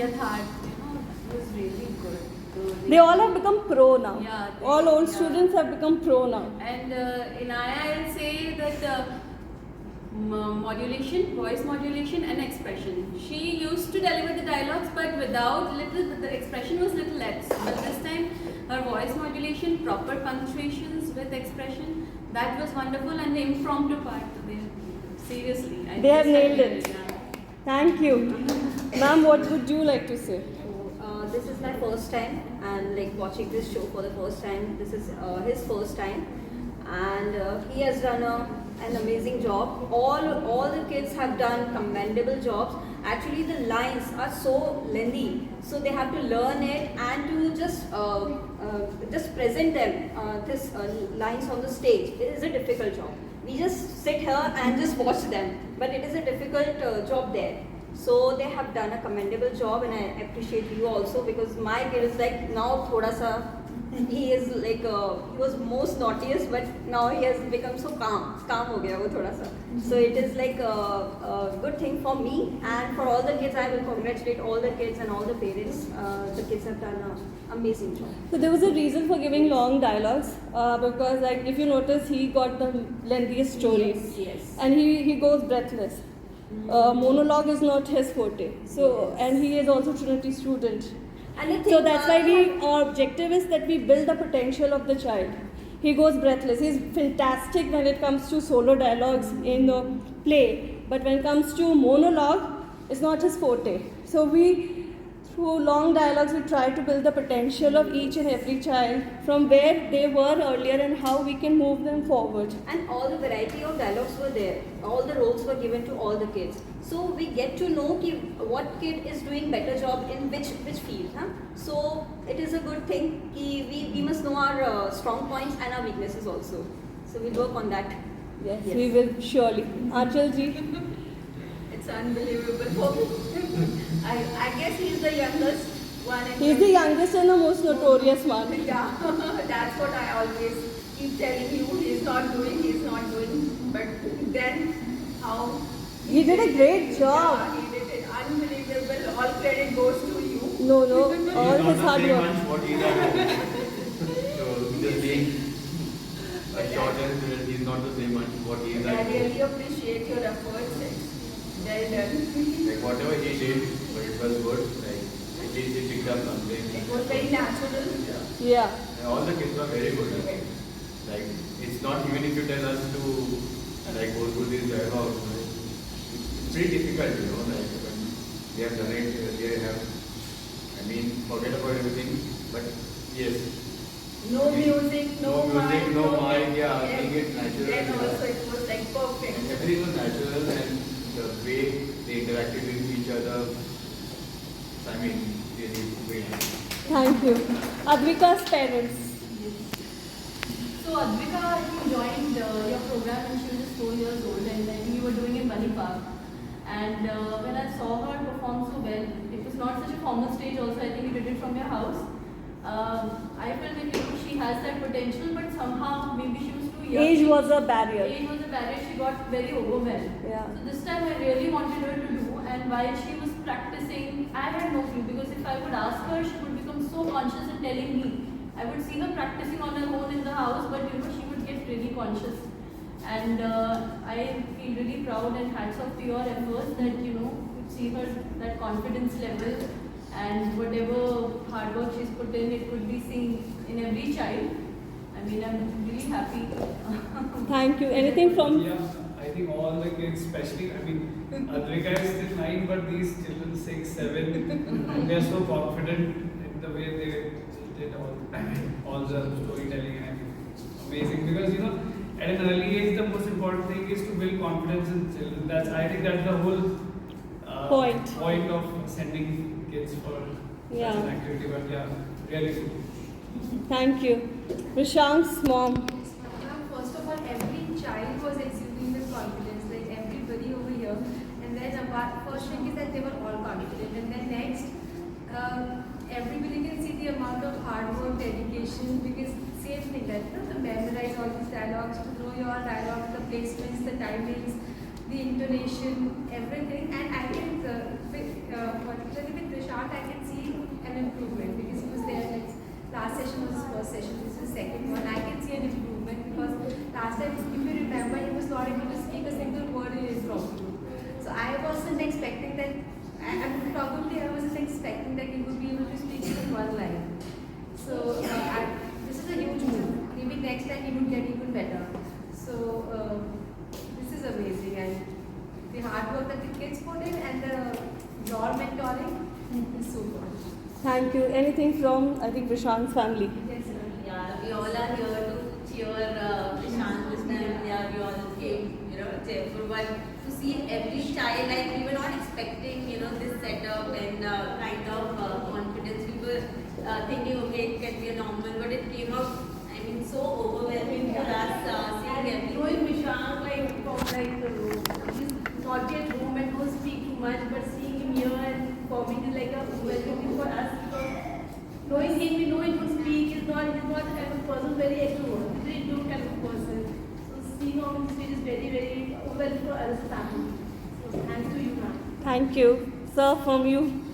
Yatharth, it was really good. So They all have become pro now. Yeah, All old students have become pro now. And Inaya, I'll say that modulation, voice modulation and expression. She used to deliver the dialogues, but without the expression was little less. But this time, her voice modulation, proper punctuations with expression, that was wonderful. And the impromptu part, seriously. They have just nailed admire it. Yeah. Thank you. Ma'am, what would you like to say? This is my first time and like watching this show for the first time. This is his first time and he has done an amazing job. All the kids have done commendable jobs. Actually the lines are so lengthy, so they have to learn it and to just present them this lines on the stage. It is a difficult job. We just sit here and just watch them, but it is a difficult job there. So they have done a commendable job and I appreciate you also, because my kid is like now thoda sa, he is like he was most naughtiest, but now he has become so calm ho gaya wo thoda sa. So it is like a good thing for me and for all the kids. I will congratulate all the kids and all the parents. The kids have done an amazing job. So there was a reason for giving long dialogues because like if you notice, he got the lengthiest stories. Yes. And he goes breathless. Monologue is not his forte. So and he is also Trinity student. And the thing So that's why our objective is that we build the potential of the child. He goes breathless. He's fantastic when it comes to solo dialogues in the play, but when it comes to monologue, it's not his forte. So through long dialogues, we try to build the potential of each and every child from where they were earlier and how we can move them forward. And all the variety of dialogues were there. All the roles were given to all the kids. So we get to know what kid is doing better job in which field. Huh? So it is a good thing. We must know our strong points and our weaknesses also. So we'll work on that. Yes, we will surely. Achal ji. It's unbelievable for me. I guess he's the youngest one. He's the youngest and the most notorious one. Yeah, that's what I always keep telling you. He's not doing. But then how? He did a great job. Yeah, he did it. Unbelievable. All credit goes to you. No, all his hard work. What he's doing. So just being a short and he's not the same much what he is. I really appreciate your efforts. Well done. Like whatever he did, but it was good. Like at least he picked up something. It was very natural. Yeah. And all the kids were very good. Like it's not even if you tell us to like go through these dialogues. It's pretty difficult, like when they have done it, they have. I mean, forget about everything. But yes. No music, no mic, yeah, making it natural. Then also it was like perfect. And everything was natural and the way they interacted with each other, I mean, really great. Thank you. Advika's parents. So Advika, you joined your program when she was just 4 years old, and then you were doing in Bunny Park. And when I saw her perform so well, it was not such a formal stage also, I think you did it from your house. I felt that she has that potential, but somehow maybe she was too young. Age was a barrier. Age was a barrier, she got very overwhelmed. Yeah. So this time I really wanted her to do, and while she was practicing, I had no clue, because if I would ask her, she would become so conscious and telling me. I would see her practicing on her own in the house, but she would get really conscious. And I feel really proud and hats off to your efforts that you see her that confidence level, and whatever hard work she's put in, it could be seen in every child. I mean, I'm really happy. Thank you. Anything from? Yeah, I think all the kids, especially, I mean, Advika is still 9, but these children 6, 7, they're so confident in the way they did all the storytelling, and I think it's amazing because at an early age the most important thing is to build confidence in children. I think that's the whole point of sending kids for such an activity. But yeah, really good. Thank you. Rishank's mom. First of all, every child was exuding with confidence, like everybody over here. And then first thing is that they were all confident. And then next, everybody can see the amount of hard work, dedication, because same thing that to memorize all these dialogues, to know your dialogue, the placements, the timings, the intonation, everything. And I think particularly with Rishank, Vishak, I can see an improvement because he was there like last session was his first session, this is his second one. I can see an improvement because last time, if you remember, he was not able to speak a single word in his problem. So I wasn't expecting that, and probably I wasn't expecting that he would be able to speak even one line. So this is a huge move. Maybe next time he would get even better. So this is amazing, and the hard work that the kids put in and your mentoring is so good. Thank you. Anything from, I think, Prashant's family? Yes, sir. Yeah, we all are here to cheer Prashant this time. Yeah, we all came, cheerful. But to see every child, like we were not expecting, this setup and kind of confidence. We were thinking, okay, it can be a normal, but it came out, I mean, so overwhelming for us seeing everything. Knowing Vishak like from like the room, he's not yet home and don't speak too much, but seeing him here and forming is like a overwhelming for us because knowing him, we know he could speak. He's not the kind of person very extrovert. He's very introvert kind of person. So seeing him on stage is very overwhelming for us family. So thanks to you, ma'am. Thank you. Sir, from you?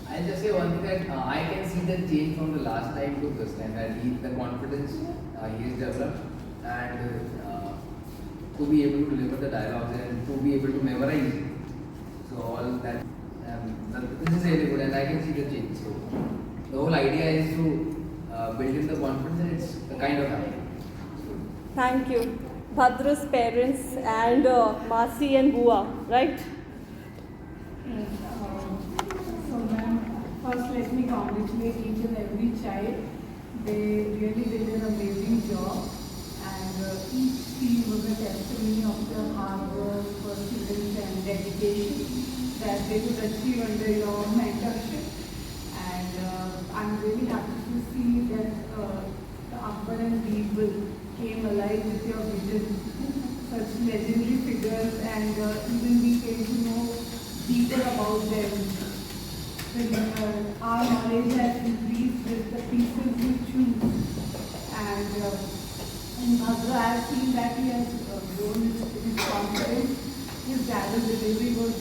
I'll just say one thing that I can see the change from the last time to this time, that the confidence he has developed, and to be able to deliver the dialogues and to be able to memorize it. So all that, this is really good, and I can see the change. So the whole idea is to build in the confidence, and it's the kind of happening. Thank you. Bhadra's parents and Masi and Bua, right? So ma'am, first let me congratulate each and every child. They really did an amazing job, and each scene was a testimony of their hard work, perseverance and dedication that they could achieve under your mentorship. And I'm really happy to see that the Akbar and Birbal came alive with your vision. Such legendary figures, and even we came to know deeper about them. Our knowledge has increased with the pieces you choose. And in Bhadra, I have seen that he has grown his confidence. His dialogue delivery was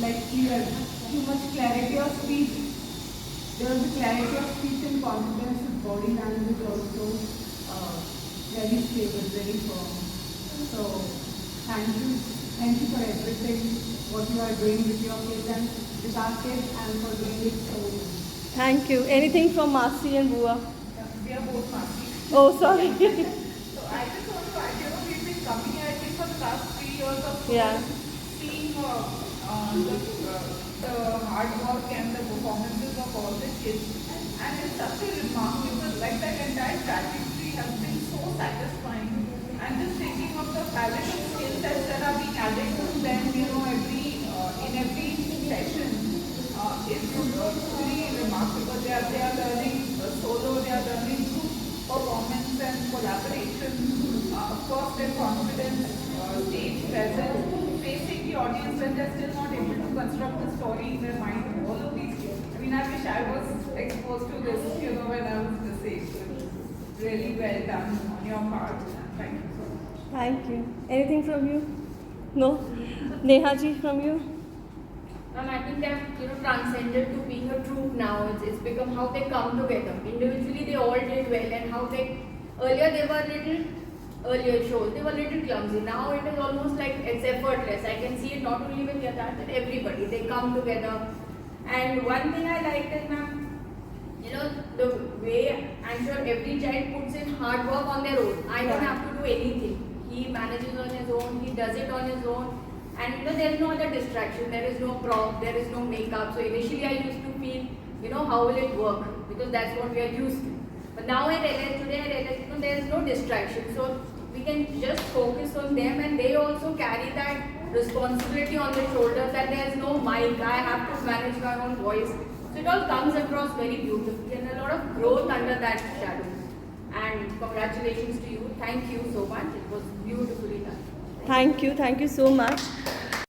like clear, too much clarity of speech. There was a clarity of speech and confidence. His body language also very stable, very firm. So thank you for everything, what you are doing with your kids and with our kids, and for doing it so well. Thank you. Anything from Masi and Bua? We are both happy. Oh, sorry. So I just want to add, we've been coming here, I think, for the last 3 years or so, Yeah. seeing the hard work and the performances of all the kids. And it's such a remarkable, like that entire trajectory has been so satisfying. And just thinking of the palette of skill sets that are being added to them, in every session, is really remarkable. They are learning solo, they are learning group performance and collaboration. Of course, their confidence, stage presence, facing the audience when they're still not able to construct the story in their mind. All of these. I mean, I wish I was exposed to this, when I was this age. Really well done on your part. Thank you so much. Thank you. Anything from you? No? Neha ji, from you? I think they've transcended to being a troupe now. It's become how they come together. Individually, they all did well, and how earlier they were earlier shows, they were little clumsy. Now it is almost like it's effortless. I can see it not only with Yatharth, but everybody. They come together. And one thing I liked is, ma'am, the way I'm sure every child puts in hard work on their own. I don't have to do anything. He manages on his own, he does it on his own. And there is no other distraction, there is no prop, there is no makeup. So initially I used to feel, how will it work? Because that's what we are used to. But now today I realize, there is no distraction. So we can just focus on them, and they also carry that responsibility on their shoulders that there is no mic, I have to manage my own voice. So it all comes across very beautifully, and a lot of growth under that shadow. And congratulations to you. Thank you so much. It was beautifully done. Thank you so much.